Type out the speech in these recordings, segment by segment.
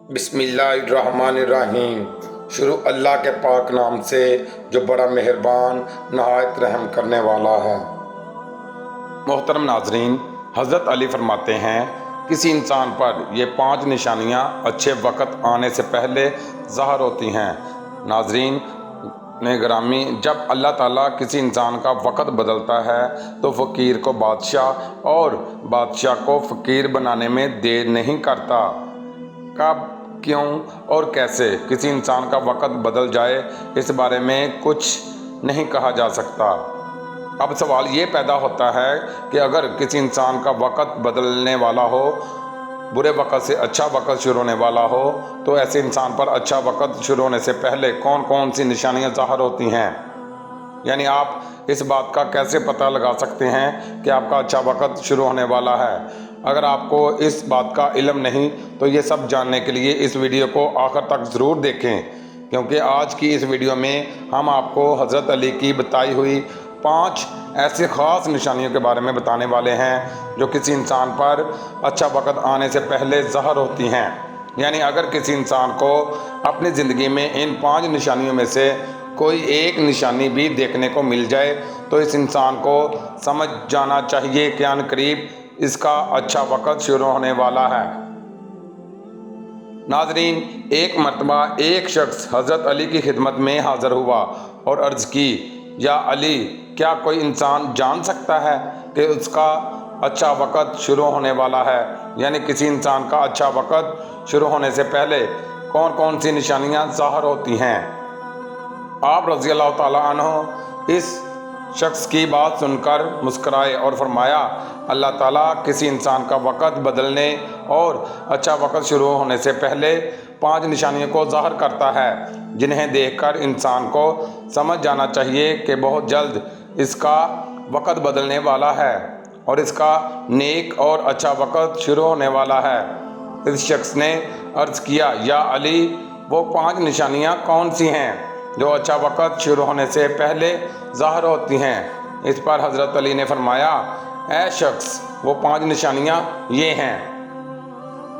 بسم اللہ الرحمن الرحیم۔ شروع اللہ کے پاک نام سے جو بڑا مہربان نہایت رحم کرنے والا ہے۔ محترم ناظرین، حضرت علی فرماتے ہیں کسی انسان پر یہ 5 نشانیاں اچھے وقت آنے سے پہلے ظاہر ہوتی ہیں۔ ناظرین گرامی، جب اللہ تعالیٰ کسی انسان کا وقت بدلتا ہے تو فقیر کو بادشاہ اور بادشاہ کو فقیر بنانے میں دیر نہیں کرتا۔ کب، کیوں اور کیسے کسی انسان کا وقت بدل جائے، اس بارے میں کچھ نہیں کہا جا سکتا۔ اب سوال یہ پیدا ہوتا ہے کہ اگر کسی انسان کا وقت بدلنے والا ہو، برے وقت سے اچھا وقت شروع ہونے والا ہو، تو ایسے انسان پر اچھا وقت شروع ہونے سے پہلے کون کون سی نشانیاں ظاہر ہوتی ہیں؟ یعنی آپ اس بات کا کیسے پتہ لگا سکتے ہیں کہ آپ کا اچھا وقت شروع ہونے والا ہے؟ اگر آپ کو اس بات کا علم نہیں تو یہ سب جاننے کے لیے اس ویڈیو کو آخر تک ضرور دیکھیں، کیونکہ آج کی اس ویڈیو میں ہم آپ کو حضرت علی کی بتائی ہوئی 5 ایسی خاص نشانیوں کے بارے میں بتانے والے ہیں جو کسی انسان پر اچھا وقت آنے سے پہلے ظاہر ہوتی ہیں۔ یعنی اگر کسی انسان کو اپنی زندگی میں ان 5 نشانیوں میں سے کوئی ایک نشانی بھی دیکھنے کو مل جائے تو اس انسان کو سمجھ جانا چاہیے کہ ان قریب اس کا اچھا وقت شروع ہونے والا ہے۔ ناظرین، ایک مرتبہ ایک شخص حضرت علی کی خدمت میں حاضر ہوا اور عرض کی، یا علی، کیا کوئی انسان جان سکتا ہے کہ اس کا اچھا وقت شروع ہونے والا ہے؟ یعنی کسی انسان کا اچھا وقت شروع ہونے سے پہلے کون کون سی نشانیاں ظاہر ہوتی ہیں؟ آپ رضی اللہ تعالیٰ عنہ اس شخص کی بات سن کر مسکرائے اور فرمایا، اللہ تعالیٰ کسی انسان کا وقت بدلنے اور اچھا وقت شروع ہونے سے پہلے 5 نشانیوں کو ظاہر کرتا ہے، جنہیں دیکھ کر انسان کو سمجھ جانا چاہیے کہ بہت جلد اس کا وقت بدلنے والا ہے اور اس کا نیک اور اچھا وقت شروع ہونے والا ہے۔ اس شخص نے عرض کیا، یا علی، وہ 5 نشانیاں کون سی ہیں جو اچھا وقت شروع ہونے سے پہلے ظاہر ہوتی ہیں؟ اس پر حضرت علی نے فرمایا، اے شخص، وہ 5 نشانیاں یہ ہیں۔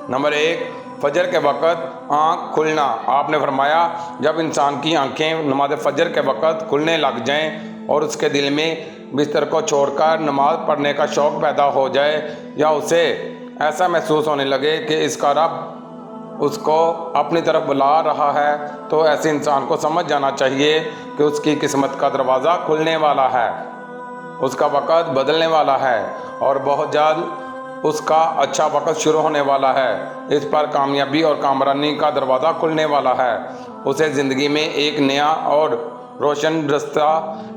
نمبر 1، فجر کے وقت آنکھ کھلنا۔ آپ نے فرمایا، جب انسان کی آنکھیں نماز فجر کے وقت کھلنے لگ جائیں اور اس کے دل میں بستر کو چھوڑ کر نماز پڑھنے کا شوق پیدا ہو جائے، یا اسے ایسا محسوس ہونے لگے کہ اس کا رب اس کو اپنی طرف بلا رہا ہے، تو ایسے انسان کو سمجھ جانا چاہیے کہ اس کی قسمت کا دروازہ کھلنے والا ہے، اس کا وقت بدلنے والا ہے اور بہت جلد اس کا اچھا وقت شروع ہونے والا ہے۔ اس پر کامیابی اور کامرانی کا دروازہ کھلنے والا ہے، اسے زندگی میں ایک نیا اور روشن رستہ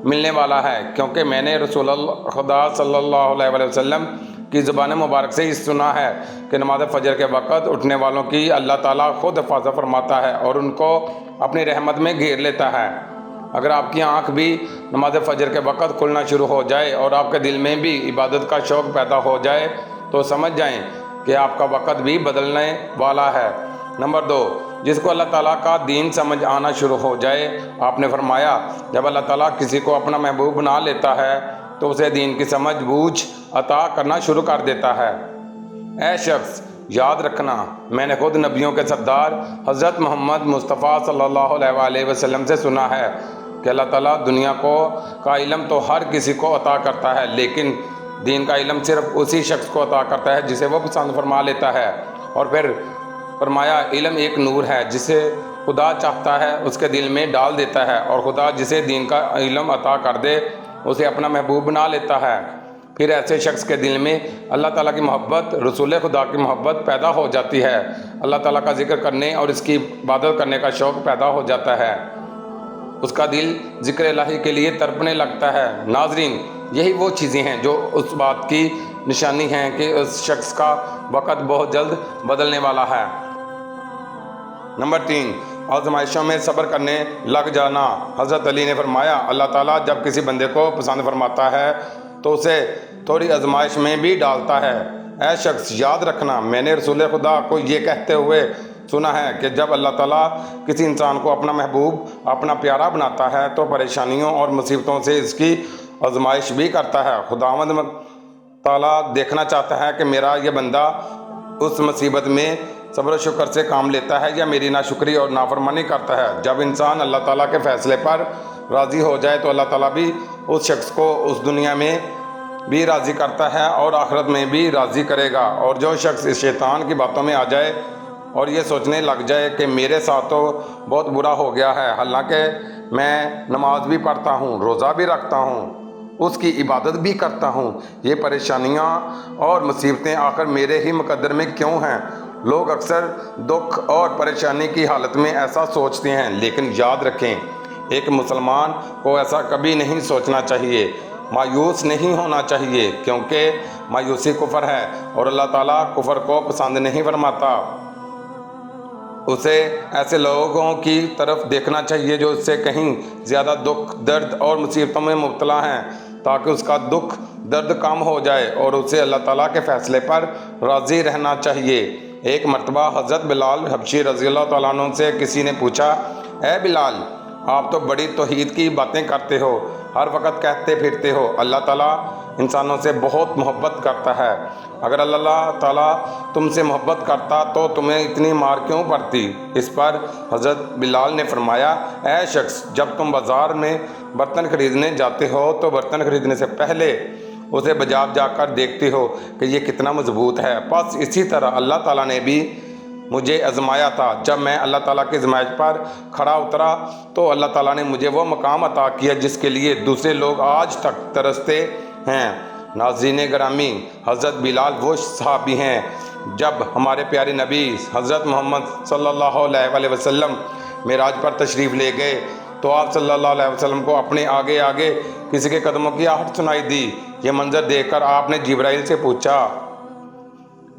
ملنے والا ہے، کیونکہ میں نے رسول خدا صلی اللہ علیہ وسلم کی زبان مبارک سے سنا ہے کہ نماز فجر کے وقت اٹھنے والوں کی اللہ تعالیٰ خود حفاظت فرماتا ہے اور ان کو اپنی رحمت میں گھیر لیتا ہے۔ اگر آپ کی آنکھ بھی نماز فجر کے وقت کھلنا شروع ہو جائے اور آپ کے دل میں بھی عبادت کا شوق پیدا ہو جائے تو سمجھ جائیں کہ آپ کا وقت بھی بدلنے والا ہے۔ نمبر 2، جس کو اللہ تعالیٰ کا دین سمجھ آنا شروع ہو جائے۔ آپ نے فرمایا، جب اللہ تعالیٰ کسی کو اپنا محبوب بنا لیتا ہے تو اسے دین کی سمجھ بوجھ عطا کرنا شروع کر دیتا ہے۔ اے شخص، یاد رکھنا، میں نے خود نبیوں کے سردار حضرت محمد مصطفیٰ صلی اللہ علیہ وسلم سے سنا ہے کہ اللہ تعالیٰ دنیا کا علم تو ہر کسی کو عطا کرتا ہے، لیکن دین کا علم صرف اسی شخص کو عطا کرتا ہے جسے وہ پسند فرما لیتا ہے۔ اور پھر فرمایا، علم ایک نور ہے جسے خدا چاہتا ہے اس کے دل میں ڈال دیتا ہے، اور خدا جسے دین کا علم عطا کر دے اسے اپنا محبوب بنا لیتا ہے۔ پھر ایسے شخص کے دل میں اللہ تعالیٰ کی محبت، رسول خدا کی محبت پیدا ہو جاتی ہے، اللہ تعالیٰ کا ذکر کرنے اور اس کی عبادت کرنے کا شوق پیدا ہو جاتا ہے، اس کا دل ذکر الہی کے لیے تڑپنے لگتا ہے۔ ناظرین، یہی وہ چیزیں ہیں جو اس بات کی نشانی ہیں کہ اس شخص کا وقت بہت جلد بدلنے والا ہے۔ نمبر 3، آزمائشوں میں صبر کرنے لگ جانا۔ حضرت علی نے فرمایا، اللہ تعالیٰ جب کسی بندے کو پسند فرماتا ہے تو اسے تھوڑی آزمائش میں بھی ڈالتا ہے۔ اے شخص، یاد رکھنا، میں نے رسول خدا کو یہ کہتے ہوئے سنا ہے کہ جب اللہ تعالیٰ کسی انسان کو اپنا محبوب، اپنا پیارا بناتا ہے تو پریشانیوں اور مصیبتوں سے اس کی آزمائش بھی کرتا ہے۔ خداوند تعالیٰ دیکھنا چاہتا ہے کہ میرا یہ بندہ اس مصیبت میں صبر و شکر سے کام لیتا ہے یا میری ناشکری اور نافرمانی کرتا ہے۔ جب انسان اللہ تعالیٰ کے فیصلے پر راضی ہو جائے تو اللہ تعالیٰ بھی اس شخص کو اس دنیا میں بھی راضی کرتا ہے اور آخرت میں بھی راضی کرے گا۔ اور جو شخص اس شیطان کی باتوں میں آ جائے اور یہ سوچنے لگ جائے کہ میرے ساتھ تو بہت برا ہو گیا ہے، حالانکہ میں نماز بھی پڑھتا ہوں، روزہ بھی رکھتا ہوں، اس کی عبادت بھی کرتا ہوں، یہ پریشانیاں اور مصیبتیں آخر میرے ہی مقدر میں کیوں ہیں؟ لوگ اکثر دکھ اور پریشانی کی حالت میں ایسا سوچتے ہیں، لیکن یاد رکھیں ایک مسلمان کو ایسا کبھی نہیں سوچنا چاہیے، مایوس نہیں ہونا چاہیے، کیونکہ مایوسی کفر ہے اور اللہ تعالیٰ کفر کو پسند نہیں فرماتا۔ اسے ایسے لوگوں کی طرف دیکھنا چاہیے جو اس سے کہیں زیادہ دکھ، درد اور مصیبتوں میں مبتلا ہیں، تاکہ اس کا دکھ درد کم ہو جائے اور اسے اللہ تعالیٰ کے فیصلے پر راضی رہنا چاہیے۔ ایک مرتبہ حضرت بلال حبشی رضی اللہ تعالیٰ عنہ سے کسی نے پوچھا، اے بلال، آپ تو بڑی توحید کی باتیں کرتے ہو، ہر وقت کہتے پھرتے ہو اللہ تعالیٰ انسانوں سے بہت محبت کرتا ہے، اگر اللہ تعالیٰ تم سے محبت کرتا تو تمہیں اتنی مار کیوں پڑتی؟ اس پر حضرت بلال نے فرمایا، اے شخص، جب تم بازار میں برتن خریدنے جاتے ہو تو برتن خریدنے سے پہلے اسے بجا کر دیکھتے ہو کہ یہ کتنا مضبوط ہے۔ بس اسی طرح اللہ تعالیٰ نے بھی مجھے آزمایا تھا، جب میں اللہ تعالیٰ کی آزمائش پر کھڑا اترا تو اللہ تعالیٰ نے مجھے وہ مقام عطا کیا جس کے لیے دوسرے لوگ آج تک ترستے ہیں۔ ناظرین گرامی، حضرت بلال وہ صحابی ہیں جب ہمارے پیارے نبی حضرت محمد صلی اللہ علیہ وسلم معراج پر تشریف لے گئے تو آپ صلی اللہ علیہ وسلم کو اپنے آگے آگے کسی کے قدموں کی آہٹ سنائی دی۔ یہ منظر دیکھ کر آپ نے جبرائیل سے پوچھا،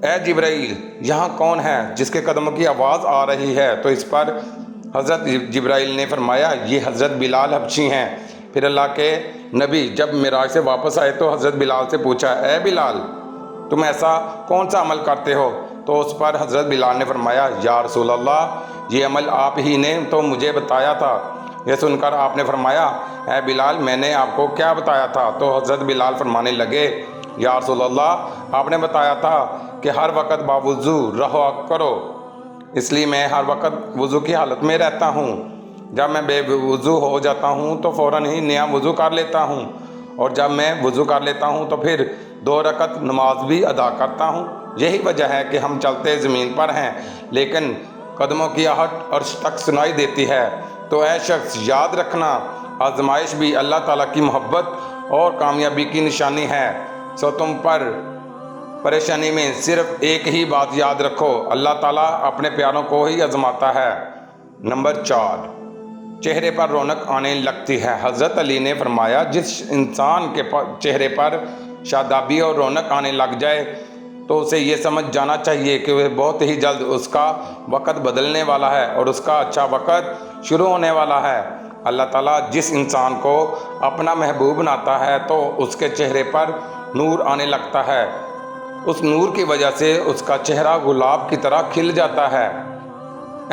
اے جبرائیل، یہاں کون ہے جس کے قدموں کی آواز آ رہی ہے؟ تو اس پر حضرت جبرائیل نے فرمایا، یہ حضرت بلال حبشی ہیں۔ پھر اللہ کے نبی جب معراج سے واپس آئے تو حضرت بلال سے پوچھا، اے بلال، تم ایسا کون سا عمل کرتے ہو؟ تو اس پر حضرت بلال نے فرمایا، یا رسول اللہ، یہ عمل آپ ہی نے تو مجھے بتایا تھا۔ یہ سن کر آپ نے فرمایا، اے بلال، میں نے آپ کو کیا بتایا تھا؟ تو حضرت بلال فرمانے لگے، یا رسول اللہ، آپ نے بتایا تھا کہ ہر وقت باوضو رہا کرو، اس لیے میں ہر وقت وضو کی حالت میں رہتا ہوں۔ جب میں بے وضو ہو جاتا ہوں تو فوراً ہی نیا وضو کر لیتا ہوں، اور جب میں وضو کر لیتا ہوں تو پھر 2 رکعت نماز بھی ادا کرتا ہوں۔ یہی وجہ ہے کہ ہم چلتے زمین پر ہیں لیکن قدموں کی آہٹ عرش تک سنائی دیتی ہے۔ تو اے شخص، یاد رکھنا، آزمائش بھی اللہ تعالیٰ کی محبت اور کامیابی کی نشانی ہے۔ سو تم پر پریشانی میں صرف ایک ہی بات یاد رکھو، اللہ تعالیٰ اپنے پیاروں کو ہی آزماتا ہے۔ نمبر 4، چہرے پر رونق آنے لگتی ہے۔ حضرت علی نے فرمایا، جس انسان کے چہرے پر شادابی اور رونق آنے لگ جائے تو اسے یہ سمجھ جانا چاہیے کہ وہ بہت ہی جلد اس کا وقت بدلنے والا ہے اور اس کا اچھا وقت شروع ہونے والا ہے۔ اللہ تعالیٰ جس انسان کو اپنا محبوب بناتا ہے تو اس کے چہرے پر نور آنے لگتا ہے، اس نور کی وجہ سے اس کا چہرہ گلاب کی طرح کھل جاتا ہے۔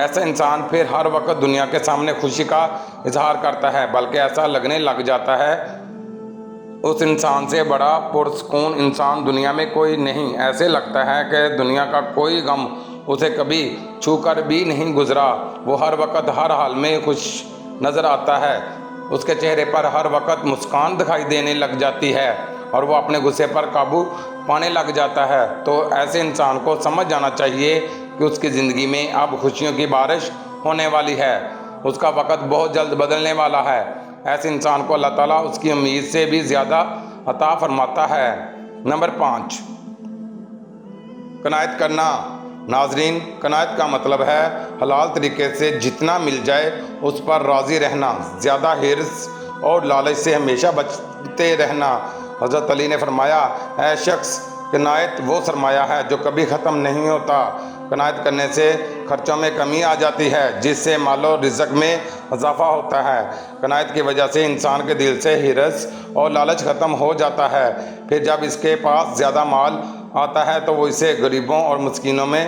ایسا انسان پھر ہر وقت دنیا کے سامنے خوشی کا اظہار کرتا ہے، بلکہ ایسا لگنے لگ جاتا ہے اس انسان سے بڑا پرسکون انسان دنیا میں کوئی نہیں۔ ایسے لگتا ہے کہ دنیا کا کوئی غم اسے کبھی چھو کر بھی نہیں گزرا۔ وہ ہر وقت ہر حال میں خوش نظر آتا ہے، اس کے چہرے پر ہر وقت مسکان دکھائی دینے لگ جاتی ہے اور وہ اپنے غصے پر قابو پانے لگ جاتا ہے۔ تو ایسے انسان کو سمجھ جانا چاہیے کہ اس کی زندگی میں اب خوشیوں کی بارش ہونے والی ہے، اس کا وقت بہت جلد بدلنے والا ہے۔ ایسے انسان کو اللہ تعالیٰ اس کی امید سے بھی زیادہ عطا فرماتا ہے۔ نمبر 5، قناعت کرنا۔ ناظرین، قناعت کا مطلب ہے حلال طریقے سے جتنا مل جائے اس پر راضی رہنا، زیادہ حرص اور لالچ سے ہمیشہ بچتے رہنا۔ حضرت علی نے فرمایا، اے شخص، قناعت وہ سرمایہ ہے جو کبھی ختم نہیں ہوتا۔ قناعت کرنے سے خرچوں میں کمی آ جاتی ہے، جس سے مال و رزق میں اضافہ ہوتا ہے۔ قناعت کی وجہ سے انسان کے دل سے حرص اور لالچ ختم ہو جاتا ہے۔ پھر جب اس کے پاس زیادہ مال آتا ہے تو وہ اسے غریبوں اور مسکینوں میں